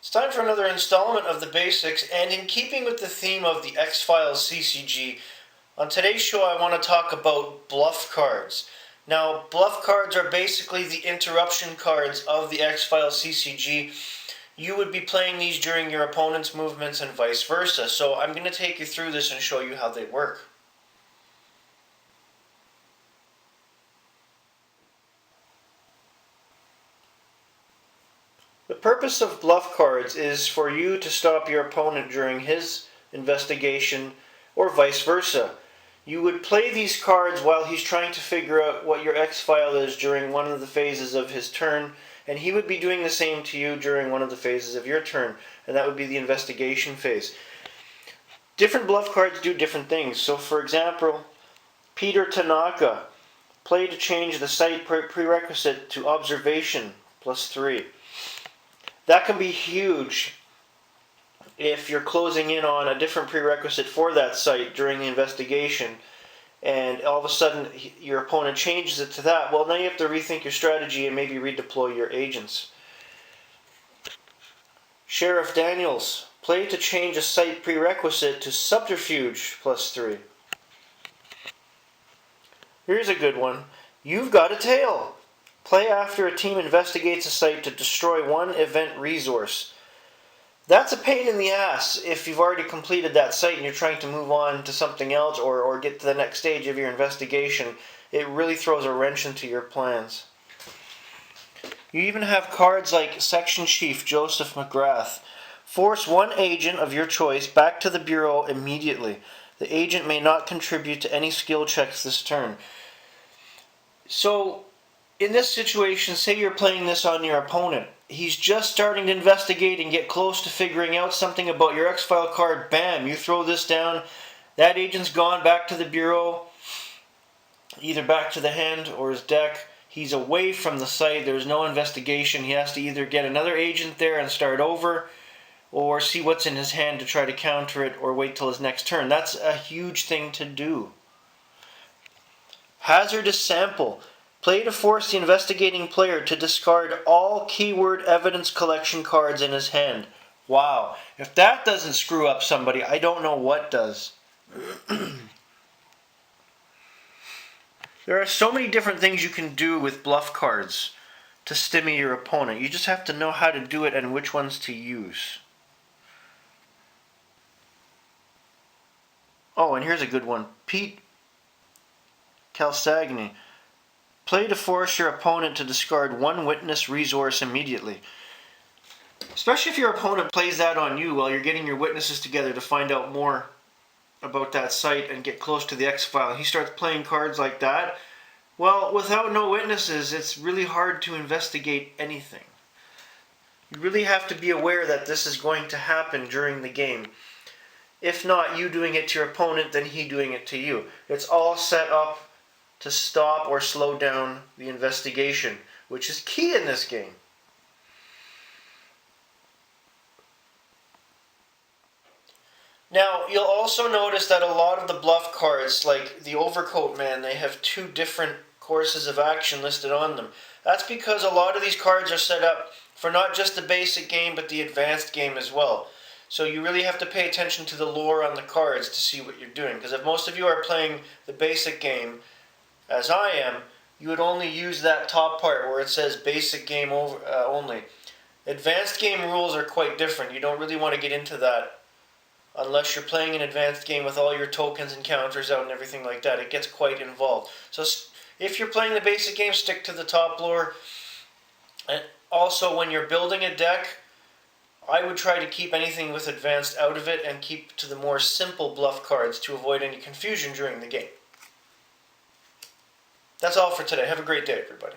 It's time for another installment of the basics, and in keeping with the theme of the X-Files CCG, on today's show I want to talk about bluff cards. Now, bluff cards are basically the interruption cards of the X-Files CCG. You would be playing these during your opponent's movements and vice versa, so I'm going to take you through this and show you how they work. The purpose of bluff cards is for you to stop your opponent during his investigation or vice versa. You would play these cards while he's trying to figure out what your X-file is during one of the phases of his turn, and he would be doing the same to you during one of the phases of your turn, and that would be the investigation phase. Different bluff cards do different things. So for example, Peter Tanaka, play to change the site prerequisite to observation +3. That can be huge if you're closing in on a different prerequisite for that site during the investigation, and all of a sudden your opponent changes it to that. Well, now you have to rethink your strategy and maybe redeploy your agents. Sheriff Daniels, play to change a site prerequisite to subterfuge +3. Here's a good one. You've got a tail. Play after a team investigates a site to destroy one event resource. That's a pain in the ass if you've already completed that site and you're trying to move on to something else or get to the next stage of your investigation. It really throws a wrench into your plans. You even have cards like Section Chief Joseph McGrath. Force one agent of your choice back to the Bureau immediately. The agent may not contribute to any skill checks this turn. So, in this situation, say you're playing this on your opponent. He's just starting to investigate and get close to figuring out something about your X-File card. Bam, you throw this down. That agent's gone back to the Bureau, either back to the hand or his deck. He's away from the site. There's no investigation. He has to either get another agent there and start over, or see what's in his hand to try to counter it, or wait till his next turn. That's a huge thing to do. Hazardous sample. Play to force the investigating player to discard all keyword evidence collection cards in his hand. Wow. If that doesn't screw up somebody, I don't know what does. There are so many different things you can do with bluff cards to stymie your opponent. You just have to know how to do it and which ones to use. Oh, and here's a good one. Pete Calsagni. Play to force your opponent to discard one witness resource immediately. Especially if your opponent plays that on you while you're getting your witnesses together to find out more about that site and get close to the X-File. He starts playing cards like that. Well, without no witnesses, it's really hard to investigate anything. You really have to be aware that this is going to happen during the game. If not you doing it to your opponent, then he doing it to you. It's all set up to stop or slow down the investigation, which is key in this game. Now, you'll also notice that a lot of the bluff cards, like the Overcoat Man, they have two different courses of action listed on them. That's because a lot of these cards are set up for not just the basic game, but the advanced game as well. So you really have to pay attention to the lore on the cards to see what you're doing. Because if most of you are playing the basic game, as I am, you would only use that top part where it says basic game only. Advanced game rules are quite different. You don't really want to get into that unless you're playing an advanced game with all your tokens and counters out and everything like that. It gets quite involved. So if you're playing the basic game, stick to the top lore. And also, when you're building a deck, I would try to keep anything with advanced out of it and keep to the more simple bluff cards to avoid any confusion during the game. That's all for today. Have a great day, everybody.